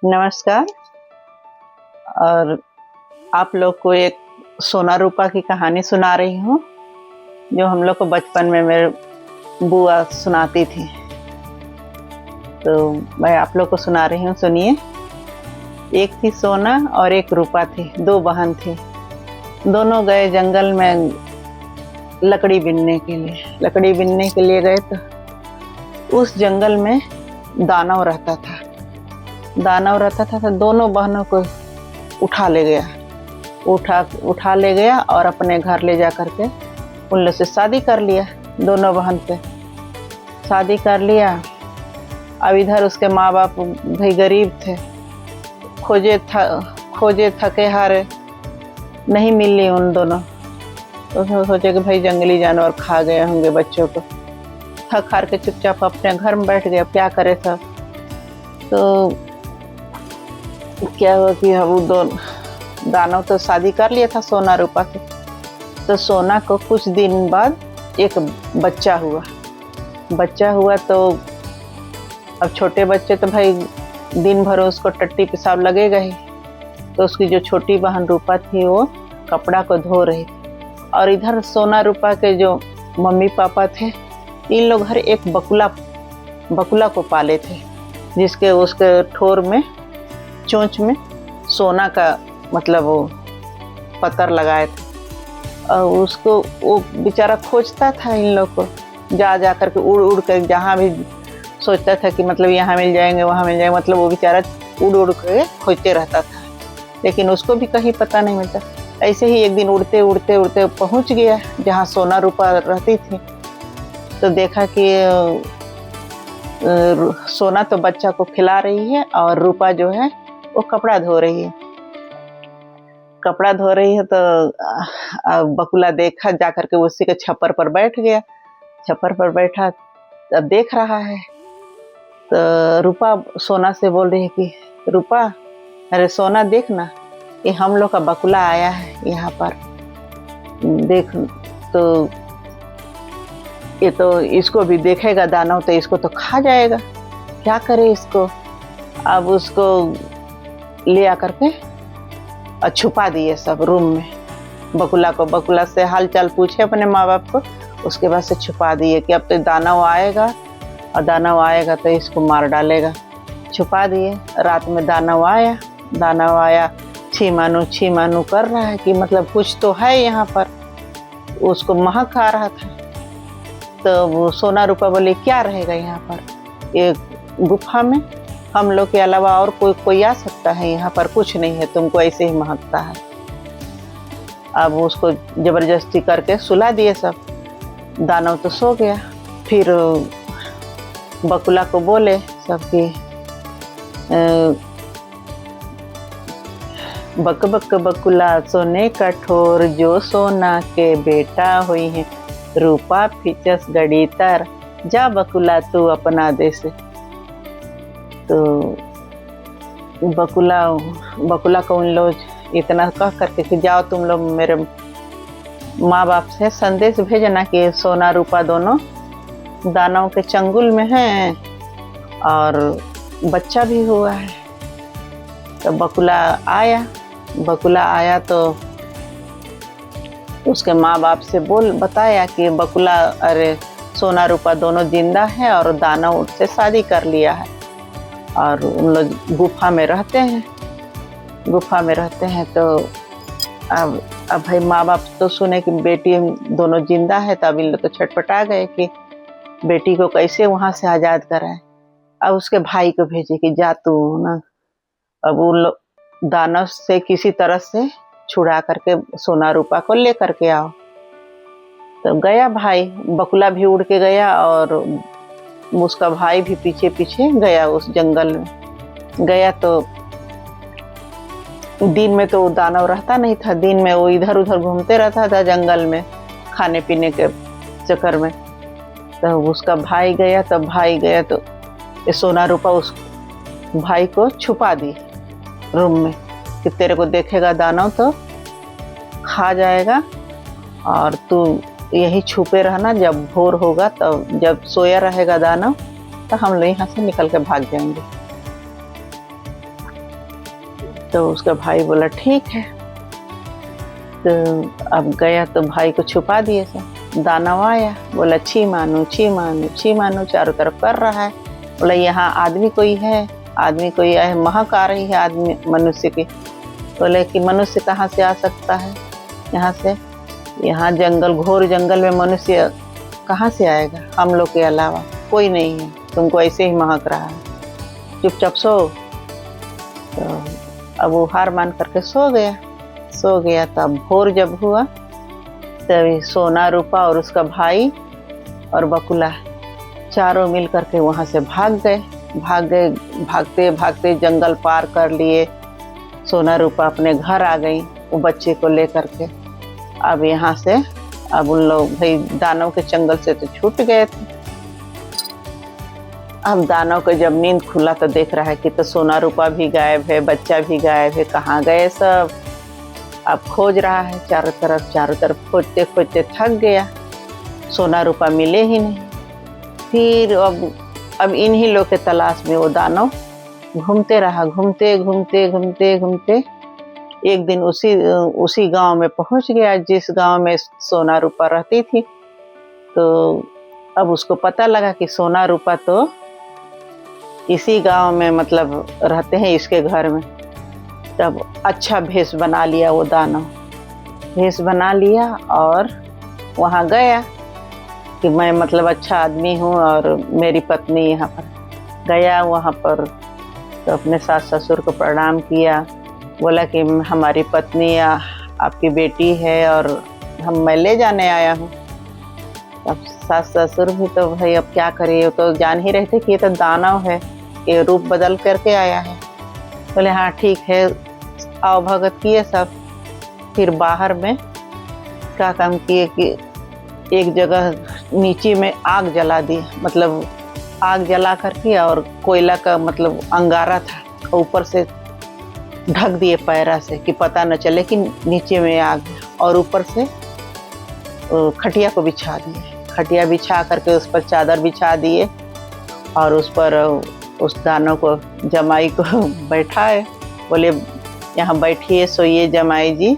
नमस्कार। और आप लोग को एक सोना रूपा की कहानी सुना रही हूँ, जो हम लोग को बचपन में मेरे बुआ सुनाती थी। तो मैं आप लोग को सुना रही हूँ, सुनिए। एक थी सोना और एक रूपा थी, दो बहन थी। दोनों गए जंगल में लकड़ी बीनने के लिए। लकड़ी बीनने के लिए गए तो उस जंगल में दानव रहता था। तो दोनों बहनों को उठा ले गया और अपने घर ले जा करके उन लोग से शादी कर लिया। दोनों बहन से शादी कर लिया। अब इधर उसके माँ बाप भाई गरीब थे, खोजे थके हारे नहीं मिली उन दोनों। तो सोचे कि भाई जंगली जानवर खा गए होंगे बच्चों को। थक हार के चुपचाप अपने घर में बैठ गया, क्या करे सब। तो क्या हुआ कि वो दोनों दानव तो शादी कर लिया था सोना रूपा से। तो सोना को कुछ दिन बाद एक बच्चा हुआ। तो अब छोटे बच्चे तो भाई दिन भर उसको टट्टी पेशाब लगेगा ही। तो उसकी जो छोटी बहन रूपा थी वो कपड़ा को धो रही थी, और इधर सोना रूपा के जो मम्मी पापा थे, इन लोग हर एक बकुला को पाले थे, जिसके उसके ठोर में चोंच में सोना का मतलब वो पत्थर लगाए थे। और उसको वो बेचारा खोजता था इन लोग को, जा कर के उड़ कर जहाँ भी सोचता था कि मतलब यहाँ मिल जाएंगे वहाँ मिल जाएंगे, मतलब वो बेचारा उड़ के खोजते रहता था, लेकिन उसको भी कहीं पता नहीं मिलता। ऐसे ही एक दिन उड़ते उड़ते पहुँच गया जहाँ सोना रूपा रहती थी। तो देखा कि सोना तो बच्चा को खिला रही है और रूपा जो है वो कपड़ा धो रही है। तो बकुला देखा, जाकर के उसी के छप्पर पर बैठ गया। छप्पर पर बैठा, अब देख रहा है। तो रूपा सोना से बोल रही है कि रूपा, अरे सोना देखना, ये हम लोग का बकुला आया है यहाँ पर, देख। तो ये तो इसको भी देखेगा दानव तो इसको तो खा जाएगा, क्या करे इसको। अब उसको ले आकर के और छुपा दिए सब रूम में। बकुला से हाल चाल पूछे अपने माँ बाप को, उसके बाद से छुपा दिए कि अब तो दानव आएगा तो इसको मार डालेगा। छुपा दिए। रात में दानव आया, छी मानू कर रहा है कि मतलब कुछ तो है यहाँ पर, उसको महक आ रहा था। तो वो सोना रूपा बोली, क्या रहेगा यहाँ पर, ये गुफा में हम लोग के अलावा और कोई आ सकता है, यहाँ पर कुछ नहीं है, तुमको ऐसे ही महकता है। अब उसको जबरदस्ती करके सुला दिए सब। दानव तो सो गया। फिर बकुला को बोले सब कि बक बक बकुला सोने का ठोर, जो सोना के बेटा हुई है, रूपा फिचस गड़ी तर, जा बकुला तू अपना देश। तो बकुला को उन लोग इतना कह करके कि जाओ तुम लोग मेरे माँ बाप से संदेश भेजना कि सोना रूपा दोनों दानव के चंगुल में हैं और बच्चा भी हुआ है। तो बकुला आया तो उसके माँ बाप से बताया कि बकुला, अरे सोना रूपा दोनों जिंदा है और दानव से शादी कर लिया है और उन लोग गुफा में रहते हैं। तो अब भाई माँ बाप तो सुने कि बेटी दोनों जिंदा है, तो अब इन लोग तो छटपटा गए कि बेटी को कैसे वहां से आजाद कराए। अब उसके भाई को भेजे कि जा तू ना, अब उन लोग दानव से किसी तरह से छुड़ा करके सोना रूपा को ले करके आओ। तो गया भाई, बकुला भी उड़ के गया और उसका भाई भी पीछे पीछे गया उस जंगल में। गया तो दिन में तो दानव रहता नहीं था, दिन में वो इधर उधर घूमते रहता था जंगल में खाने पीने के चक्कर में। तो उसका भाई गया तो ये सोना रूपा उस भाई को छुपा दी रूम में कि तेरे को देखेगा दानव तो खा जाएगा, और तू यही छुपे रहना, जब भोर होगा तब जब सोया रहेगा दानव तो हम लोग यहाँ से निकल के भाग जाएंगे। तो उसका भाई बोला ठीक है। तो अब गया तो भाई को छुपा दिए सब। दानव आया, बोला छी मानो छी मानो छी मानो, चारों तरफ कर रहा है। बोला यहाँ आदमी कोई है, आदमी कोई है, महक आ रही है आदमी मनुष्य की। बोले कि मनुष्य कहाँ से आ सकता है यहाँ से, यहाँ जंगल, घोर जंगल में मनुष्य कहाँ से आएगा, हम लोग के अलावा कोई नहीं है, तुमको ऐसे ही महक रहा है, चुपचाप सो। तो अब वो हार मान करके सो गया। तब भोर जब हुआ तभी सोना, रूपा और उसका भाई और बकुला चारों मिल करके वहाँ से भाग गए। भागते भागते जंगल पार कर लिए। सोना रूपा अपने घर आ गई वो बच्चे को लेकर के। अब यहाँ से अब उन लोग भाई दानव के जंगल से तो छूट गए थे। अब दानव को जब नींद खुला तो देख रहा है कि तो सोना रूपा भी गायब है, बच्चा भी गायब है, कहाँ गए सब। अब खोज रहा है चारों तरफ खोजते खोजते थक गया, सोना रूपा मिले ही नहीं। फिर अब इन्हीं लोग के तलाश में वो दानव घूमते रहा, घूमते एक दिन उसी गांव में पहुंच गया जिस गांव में सोना रूपा रहती थी। तो अब उसको पता लगा कि सोना रूपा तो इसी गांव में मतलब रहते हैं, इसके घर में। तब अच्छा भेष बना लिया वो दानव, भेष बना लिया और वहाँ गया कि मैं मतलब अच्छा आदमी हूँ और मेरी पत्नी यहाँ पर। गया वहाँ पर तो अपने सास ससुर को प्रणाम किया, बोला कि हमारी पत्नी आपकी बेटी है और मैं ले जाने आया हूँ। अब सास ससुर भी तो भाई अब क्या करे, वो तो जान ही रहे थे कि ये तो दानव है, ये रूप बदल करके आया है। बोले हाँ ठीक है, आओ भगत किए सब। फिर बाहर में क्या काम किए कि एक जगह नीचे में आग जला दी, मतलब आग जला करके और कोयला का मतलब अंगारा था, ऊपर से ढक दिए पैरा से कि पता न चले कि नीचे में आग, और ऊपर से खटिया को बिछा दिए। खटिया बिछा करके उस पर चादर बिछा दिए और उस पर उस दानव को, जमाई को बैठाए। बोले यहाँ बैठिए, सोइए जमाई जी,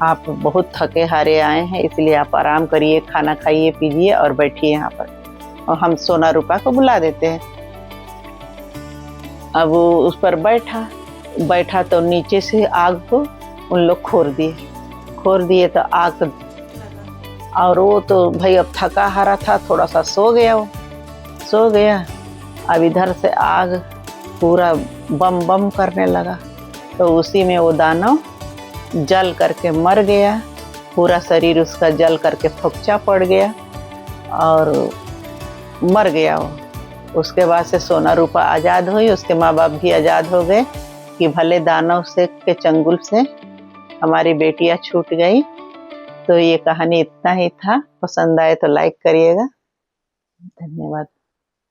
आप बहुत थके हारे आए हैं, इसलिए आप आराम करिए, खाना खाइए पीजिए और बैठिए यहाँ पर, और हम सोना रूपा को बुला देते हैं। अब वो उस पर बैठा तो नीचे से आग को उन लोग खोर दिए तो आग, और वो तो भाई अब थका हारा था, थोड़ा सा सो गया। अब इधर से आग पूरा बम बम करने लगा, तो उसी में वो दानव जल करके मर गया, पूरा शरीर उसका जल करके फोक्चा पड़ गया और मर गया वो। उसके बाद से सोना रूपा आज़ाद हुई, उसके माँ बाप भी आज़ाद हो गए कि भले दानव से के चंगुल से हमारी बेटियाँ छूट गई। तो ये कहानी इतना ही था, पसंद आए तो लाइक करिएगा, धन्यवाद।